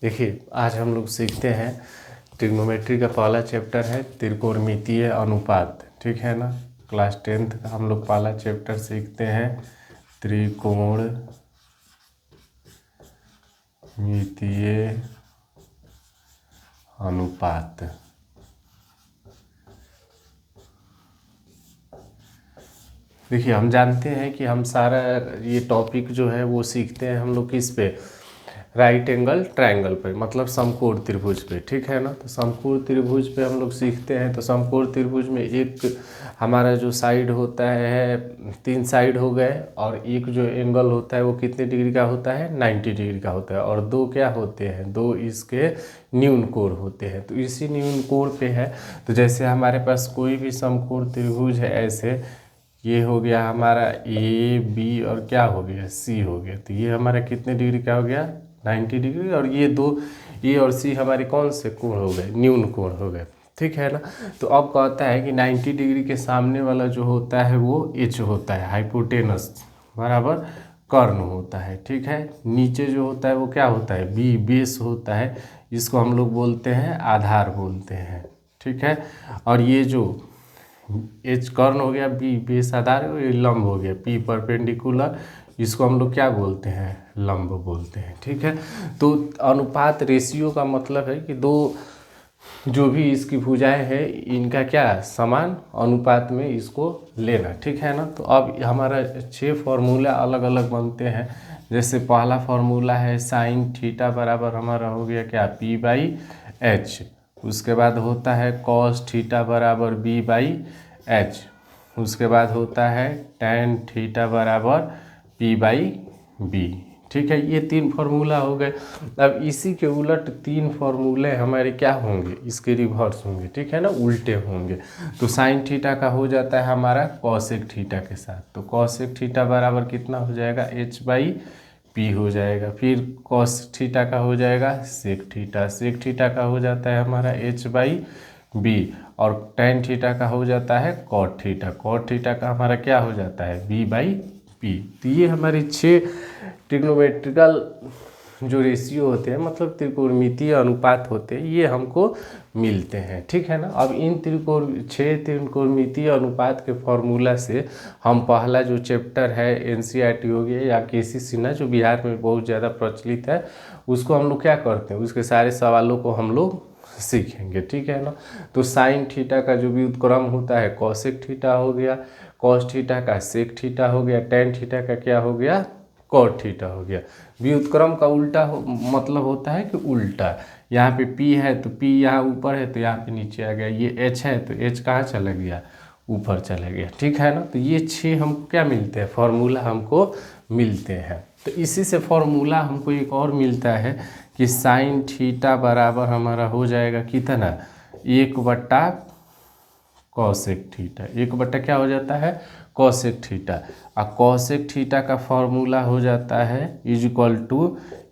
देखिए, आज हम लोग सीखते हैं ट्रिग्नोमेट्री का पहला चैप्टर है त्रिकोणमितीय अनुपात। ठीक है ना। क्लास 10th का हम लोग पहला चैप्टर सीखते हैं त्रिकोणमितीय अनुपात। देखिए, हम जानते हैं कि हम सारा ये टॉपिक जो है वो सीखते हैं हम लोग किस पे, राइट एंगल ट्रायंगल पे, मतलब समकोण त्रिभुज पे। ठीक है ना। तो समकोण त्रिभुज पे हम लोग सीखते हैं। तो समकोण त्रिभुज में एक हमारा जो साइड होता है 3 साइड हो गए, और एक जो एंगल होता है वो कितने डिग्री का होता है, 90 डिग्री का होता है, और दो क्या होते हैं, दो इसके न्यून कोण होते हैं। तो इसी न्यून कोण पे है। तो जैसे हमारे पास कोई भी समकोण त्रिभुज है, ऐसे ये हो गया हमारा ए बी और क्या हो गया, सी हो गया। तो ये हमारा कितने डिग्री का हो गया, 90 डिग्री, और ये दो ए और सी हमारे कौन से कोण हो गए, न्यून कोण हो गए। ठीक है ना। तो अब कहता है कि 90 डिग्री के सामने वाला जो होता है वो एच होता है, हाइपोटेनस बराबर कर्ण होता है। ठीक है। नीचे जो होता है वो क्या होता है, बी बेस होता है, इसको हम लोग बोलते हैं आधार बोलते हैं। ठीक है। और ये जो एच कर्ण हो गया, बी बेस आधार, ये लंब हो गया, पी परपेंडिकुलर, इसको हम लोग क्या बोलते हैं, लंब बोलते हैं। ठीक है। तो अनुपात रेशियो का मतलब है कि दो जो भी इसकी भुजाएं हैं इनका क्या समान अनुपात में इसको लेना। ठीक है ना। तो अब हमारा 6 फार्मूला अलग अलग बनते हैं। जैसे पहला फार्मूला है साइन थीटा बराबर हमारा हो गया क्या, पी बाई एच। उसके बाद होता है कॉस थीटा बराबर बी बाई एच। उसके बाद होता है टैन थीटा बराबर पी बाई बी। ठीक है। ये 3 फार्मूला हो गए। अब इसी के उलट 3 फार्मूले हमारे क्या होंगे, इसके रिवर्स होंगे। ठीक है ना, उल्टे होंगे। तो साइन थीटा का हो जाता है हमारा कॉसेक थीटा के साथ। तो कॉसेक थीटा बराबर कितना हो जाएगा, एच बाई पी हो जाएगा। फिर कॉस थीटा का हो जाएगा सेक थीटा, सेक थीटा का हो जाता है हमारा एच बाई बी, और टेन थीटा का हो जाता है कॉट थीटा, कॉट थीटा का हमारा क्या हो जाता है, बी बाई पी। तो ये हमारे 6 ट्रिग्नोमेट्रिकल जो रेशियो होते हैं, मतलब त्रिकोणमितीय अनुपात होते हैं, ये हमको मिलते हैं। ठीक है ना। अब इन 6 त्रिकोणमितीय अनुपात के फॉर्मूला से हम पहला जो चैप्टर है एनसीईआरटी हो गया या केसी सिन्हा जो बिहार में बहुत ज़्यादा प्रचलित है, उसको हम लोग क्या करते हैं, उसके सारे सवालों को हम लोग सीखेंगे। ठीक है ना। तो साइन थीटा का जो व्युत्क्रम होता है कॉसेक थीटा हो गया, कॉस थीटा का सेक थीटा हो गया, टेन थीटा का क्या हो गया, कॉट थीटा हो गया। व्युत्क्रम का उल्टा मतलब होता है कि उल्टा, यहाँ पे P है तो P यहाँ ऊपर है तो यहाँ पे नीचे आ गया, ये H है तो H कहाँ चला गया, ऊपर चला गया। ठीक है ना। तो ये 6 हमको क्या मिलते हैं, फॉर्मूला हमको मिलते हैं। तो इसी से फॉर्मूला हमको एक और मिलता है कि साइन थीटा बराबर हमारा हो जाएगा कितना, 1/cosec थीटा। 1/ क्या हो जाता है, cosec थीटा। और cosec थीटा का फॉर्मूला हो जाता है =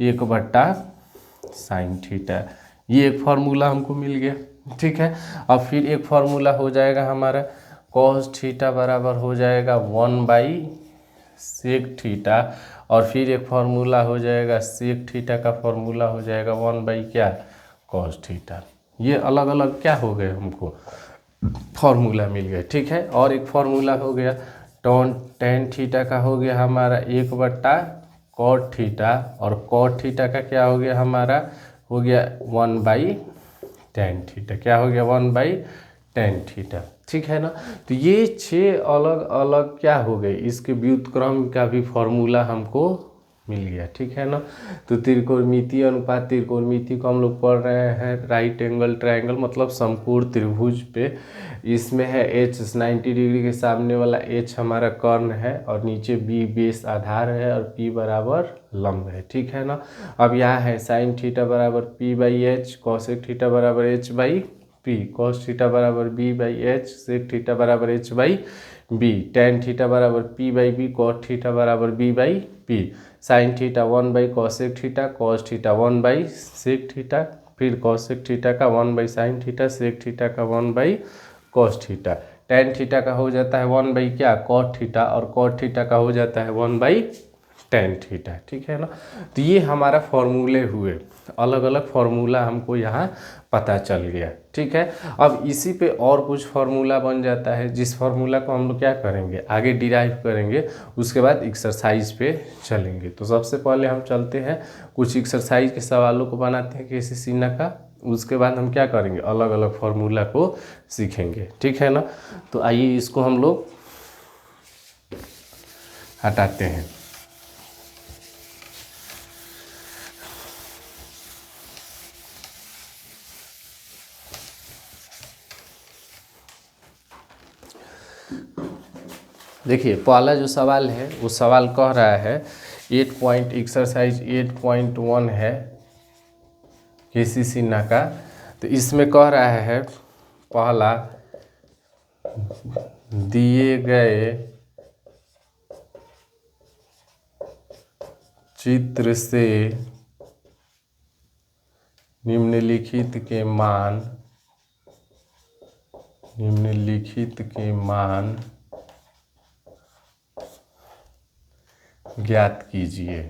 1/sin थीटा। ये एक फार्मूला हमको मिल गया। ठीक है। और फिर एक फार्मूला हो जाएगा हमारा cos थीटा बराबर हो जाएगा 1/sec थीटा। और फिर एक फार्मूला हो जाएगा sec थीटा का फॉर्मूला हो जाएगा 1/ क्या, cos थीटा। ये अलग अलग क्या हो गए, हमको फार्मूला मिल गया। ठीक है। और एक फार्मूला हो गया tan थीटा का हो गया हमारा 1/cot थीटा, और cot थीटा का क्या हो गया हमारा, हो गया 1/tan थीटा। क्या हो गया, 1/tan थीटा। ठीक है ना। तो ये 6 अलग अलग क्या हो गए, इसके व्युत्क्रम का भी फॉर्मूला हमको मिल गया। ठीक है ना। तो त्रिकोणमितीय अनुपात, त्रिकोणमिति को हम लोग पढ़ रहे हैं राइट एंगल ट्रायंगल, मतलब समकोण त्रिभुज पे। इसमें है H 90 डिग्री के सामने वाला H हमारा कर्ण है, और नीचे B बेस आधार है, और P बराबर लंब है। ठीक है ना। अब यहाँ है साइन थीटा बराबर P by H, cosec theta बराबर H by P, cos theta बराबर B by H, sec theta बराबर H by B, tan theta बराबर P by B, cot theta बराबर B by P, sine theta 1/cosec theta, cos theta 1/sec theta, फिर cosec theta का 1/sin theta, sec theta का 1/cos theta, tan theta का हो जाता है 1/ क्या, cot थीटा, और cot थीटा का हो जाता है 1/tan टेन थीटा, ठीक है ना। तो ये हमारा फॉर्मूले हुए, अलग अलग फार्मूला हमको यहाँ पता चल गया, ठीक है। अब इसी पे और कुछ फार्मूला बन जाता है, जिस फार्मूला को हम लोग क्या करेंगे आगे डिराइव करेंगे, उसके बाद एक्सरसाइज पे चलेंगे। तो सबसे पहले हम चलते हैं कुछ एक्सरसाइज के सवालों को बनाते हैं केसीसी का, उसके बाद हम क्या करेंगे अलग अलग फार्मूला को सीखेंगे, ठीक है ना। तो आइए इसको हम लोग हटाते हैं। देखिए पहला जो सवाल है वो सवाल कह रहा है एक्सरसाइज 8.1 है केसीसी का। तो इसमें कह रहा है पहला, दिए गए चित्र से निम्नलिखित के मान ज्ञात कीजिए।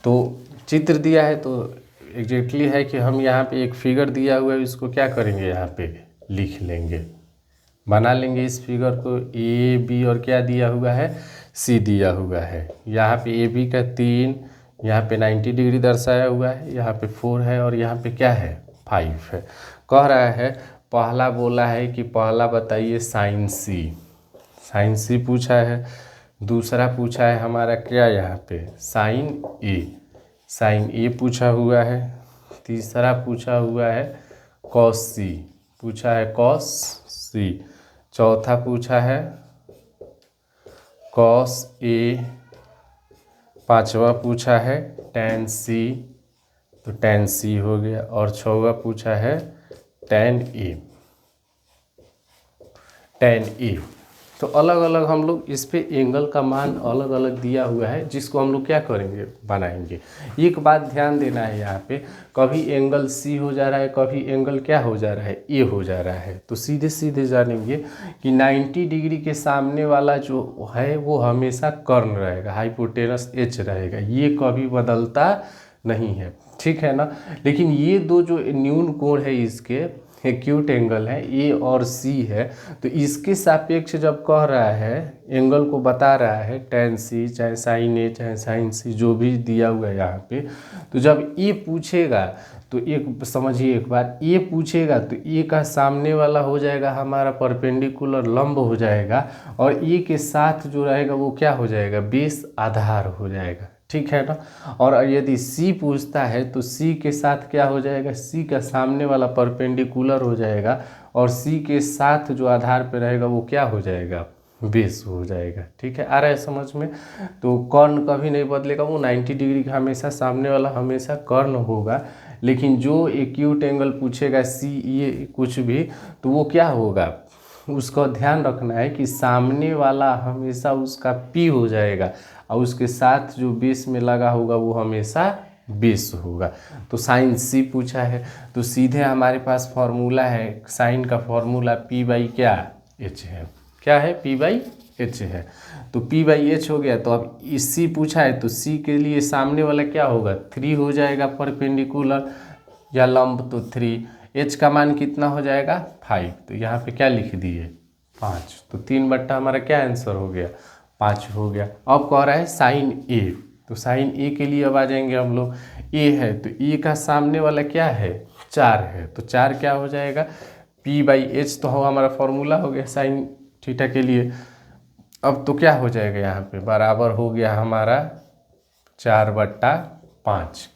तो चित्र दिया है तो एग्जैक्टली है कि हम यहाँ पे एक फिगर दिया हुआ है, इसको क्या करेंगे यहाँ पे लिख लेंगे, बना लेंगे इस फिगर को। ए बी और क्या दिया हुआ है सी दिया हुआ है। यहाँ पे ए बी का 3, यहाँ पे 90 डिग्री दर्शाया हुआ है, यहाँ पे 4 है और यहाँ पे क्या है 5 है। कह रहा है पहला बोला है कि पहला बताइए साइन सी पूछा है। दूसरा पूछा है हमारा क्या यहाँ पे साइन ए पूछा हुआ है। तीसरा पूछा हुआ है कॉस सी। चौथा पूछा है कॉस ए। पांचवा पूछा है tan सी, तो tan सी हो गया। और छठवा पूछा है tan ए। तो अलग अलग हम लोग इस पे एंगल का मान अलग अलग दिया हुआ है, जिसको हम लोग क्या करेंगे बनाएंगे। एक बात ध्यान देना है, यहाँ पे कभी एंगल सी हो जा रहा है, कभी एंगल क्या हो जा रहा है ए हो जा रहा है। तो सीधे सीधे जानेंगे कि 90 डिग्री के सामने वाला जो है वो हमेशा कर्ण रहेगा, हाइपोटेनस एच रहेगा, ये कभी बदलता नहीं है, ठीक है ना। लेकिन ये दो जो न्यून कोण है इसके एक्यूट एंगल है ए और सी है, तो इसके सापेक्ष जब कह रहा है एंगल को बता रहा है tan सी चाहे साइन ए चाहे साइन सी जो भी दिया हुआ है यहाँ पे, तो जब ए पूछेगा तो एक समझिए एक बात, ए पूछेगा तो ए का सामने वाला हो जाएगा हमारा परपेंडिकुलर लंब हो जाएगा, और ए के साथ जो रहेगा वो क्या हो जाएगा बेस आधार हो जाएगा, ठीक है ना। और यदि सी पूछता है तो सी के साथ क्या हो जाएगा, सी का सामने वाला परपेंडिकुलर हो जाएगा, और सी के साथ जो आधार पे रहेगा वो क्या हो जाएगा बेस हो जाएगा, ठीक है। आ रहा है समझ में। तो कर्ण कभी नहीं बदलेगा, वो 90 डिग्री का हमेशा सामने वाला हमेशा कर्ण होगा। लेकिन जो एक्यूट एंगल पूछेगा सी ये कुछ भी, तो वो क्या होगा, उसका ध्यान रखना है कि सामने वाला हमेशा उसका पी हो जाएगा, और उसके साथ जो बेस में लगा होगा वो हमेशा बेस होगा। तो साइन सी पूछा है, तो सीधे हमारे पास फॉर्मूला है, साइन का फॉर्मूला पी बाई क्या एच है, क्या है पी बाई एच है। तो पी बाई एच हो गया। तो अब सी पूछा है तो सी के लिए सामने वाला क्या होगा 3 हो जाएगा परपेंडिकुलर या लंब, तो 3। एच का मान कितना हो जाएगा 5, तो यहाँ पे क्या लिख दिए 5, तो 3 बट्टा हमारा क्या आंसर हो गया 5 हो गया। अब कह रहा है साइन ए, तो साइन ए के लिए अब आ जाएंगे हम लोग, ए है तो ए का सामने वाला क्या है 4 है, तो 4 क्या हो जाएगा पी बाई एच, तो हमारा फॉर्मूला हो गया साइन थीटा के लिए। अब तो क्या हो जाएगा यहाँ पे बराबर हो गया हमारा 4/5।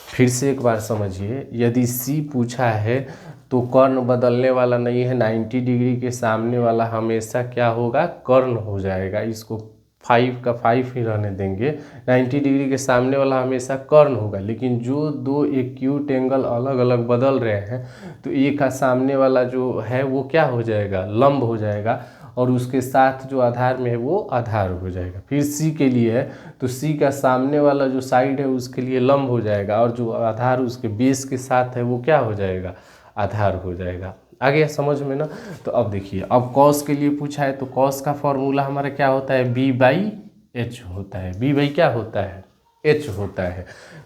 फिर से एक बार समझिए, यदि सी पूछा है तो कर्ण बदलने वाला नहीं है, 90 डिग्री के सामने वाला हमेशा क्या होगा कर्ण हो जाएगा, इसको 5 का 5 ही रहने देंगे। 90 डिग्री के सामने वाला हमेशा कर्ण होगा, लेकिन जो दो एक्यूट एंगल अलग अलग बदल रहे हैं तो ए का सामने वाला जो है वो क्या हो जाएगा लंब हो जाएगा, और उसके साथ जो आधार में है वो आधार हो जाएगा। फिर सी के लिए है तो सी का सामने वाला जो साइड है उसके लिए लंब हो जाएगा, और जो आधार उसके बेस के साथ है वो क्या हो जाएगा आधार हो जाएगा। आ गया समझ में ना। तो अब देखिए, अब कॉस के लिए पूछा है तो कॉस का फॉर्मूला हमारा क्या होता है, B/H होता है। B बाई क्या होता है, H होता है।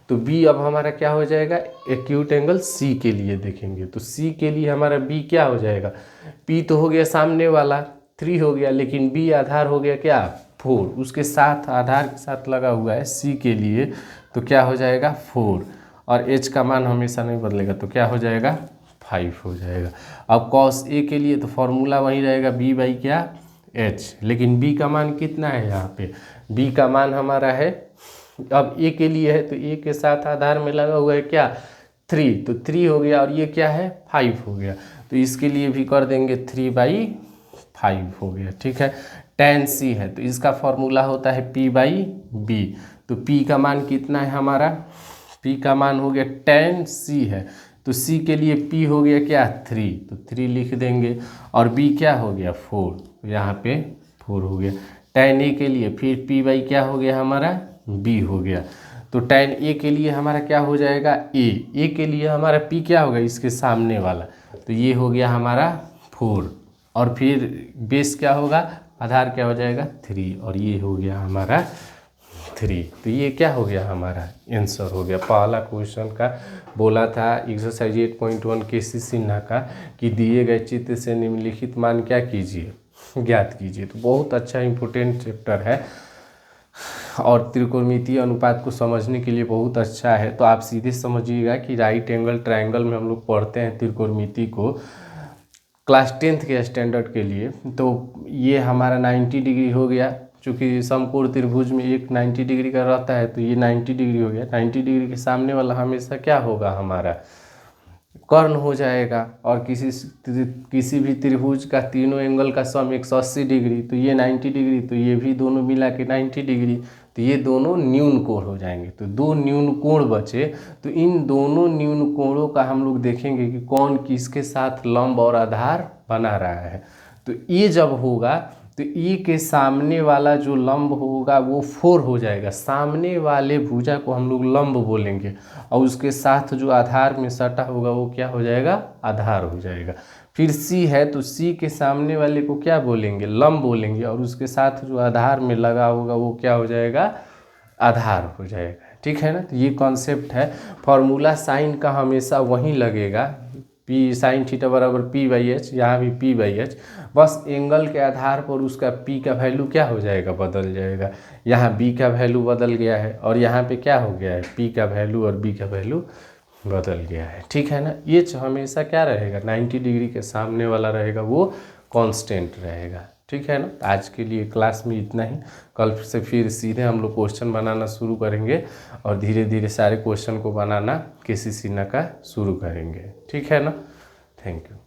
तो B अब हमारा क्या हो जाएगा, एक्यूट एंगल C के लिए देखेंगे तो C के लिए हमारा B क्या हो जाएगा, P तो हो गया सामने वाला 3 हो गया, लेकिन B आधार हो गया क्या 4, उसके साथ आधार के साथ लगा हुआ है C के लिए, तो क्या हो जाएगा 4, और H का मान हमेशा नहीं बदलेगा तो क्या हो जाएगा 5 हो जाएगा। अब cos A के लिए तो फॉर्मूला वही रहेगा B बाई क्या H, लेकिन B का मान कितना है यहाँ पे, B का मान हमारा है, अब A के लिए है तो A के साथ आधार में लगा हुआ है क्या 3, तो 3 हो गया, और ये क्या है 5 हो गया, तो इसके लिए भी कर देंगे 3/5 हो गया। ठीक है, tan C है तो इसका फॉर्मूला होता है P/B, तो P का मान कितना है हमारा, P का मान हो गया tan C है, तो C के लिए P हो गया क्या 3, तो 3 लिख देंगे, और B क्या हो गया 4, तो यहाँ पे 4 हो गया। tan A के लिए फिर P बाई क्या हो गया हमारा B हो गया, तो tan A के लिए हमारा क्या हो जाएगा A के लिए हमारा P क्या होगा इसके सामने वाला, तो ये हो गया हमारा 4, और फिर बेस क्या होगा, आधार क्या हो जाएगा 3, और ये हो गया हमारा 3, तो ये क्या हो गया हमारा आंसर हो गया। पहला क्वेश्चन का बोला था एक्सरसाइज 8.1 KC सिन्हा का कि दिए गए चित्र से निम्नलिखित मान क्या कीजिए, ज्ञात कीजिए। तो बहुत अच्छा इंपॉर्टेंट चैप्टर है और त्रिकोणमितीय अनुपात को समझने के लिए बहुत अच्छा है। तो आप सीधे समझिएगा कि राइट एंगल ट्रायंगल में हम लोग पढ़ते हैं त्रिकोणमिति को क्लास 10th के स्टैंडर्ड के लिए, तो ये हमारा 90 डिग्री हो गया, चूँकि समकोण त्रिभुज में एक 90 डिग्री का रहता है तो ये 90 डिग्री हो गया। 90 डिग्री के सामने वाला हमेशा क्या होगा हमारा कर्ण हो जाएगा, और किसी भी त्रिभुज का तीनों एंगल का सम 180 डिग्री, तो ये 90 डिग्री, तो ये भी दोनों मिला के 90 डिग्री, तो ये दोनों न्यून कोण हो जाएंगे। तो 2 न्यून कोण बचे, तो इन दोनों न्यून कोणों का हम लोग देखेंगे कि कौन किसके साथ लंब और आधार बना रहा है। तो ये जब होगा तो ई के सामने वाला जो लंब होगा वो 4 हो जाएगा, सामने वाले भुजा को हम लोग लंब बोलेंगे, और उसके साथ जो आधार में सटा होगा वो क्या हो जाएगा आधार हो जाएगा। फिर सी है तो सी के सामने वाले को क्या बोलेंगे लंब बोलेंगे, और उसके साथ जो आधार में लगा होगा वो क्या हो जाएगा आधार हो जाएगा। ठीक है ना, तो ये कॉन्सेप्ट है। फॉर्मूला साइन का हमेशा वहीं लगेगा, पी साइन थीटा बराबर P/H, यहाँ भी P/H, बस एंगल के आधार पर उसका P का वैल्यू क्या हो जाएगा बदल जाएगा। यहाँ B का वैल्यू बदल गया है और यहाँ पे क्या हो गया है P का वैल्यू और B का वैल्यू बदल गया है। ठीक है ना, ये हमेशा क्या रहेगा 90 डिग्री के सामने वाला रहेगा वो कांस्टेंट रहेगा। ठीक है ना, आज के लिए क्लास में इतना ही। कल से फिर सीधे हम लोग क्वेश्चन बनाना शुरू करेंगे और धीरे धीरे सारे क्वेश्चन को बनाना KC सिन्हा का शुरू करेंगे। ठीक है ना, थैंक यू।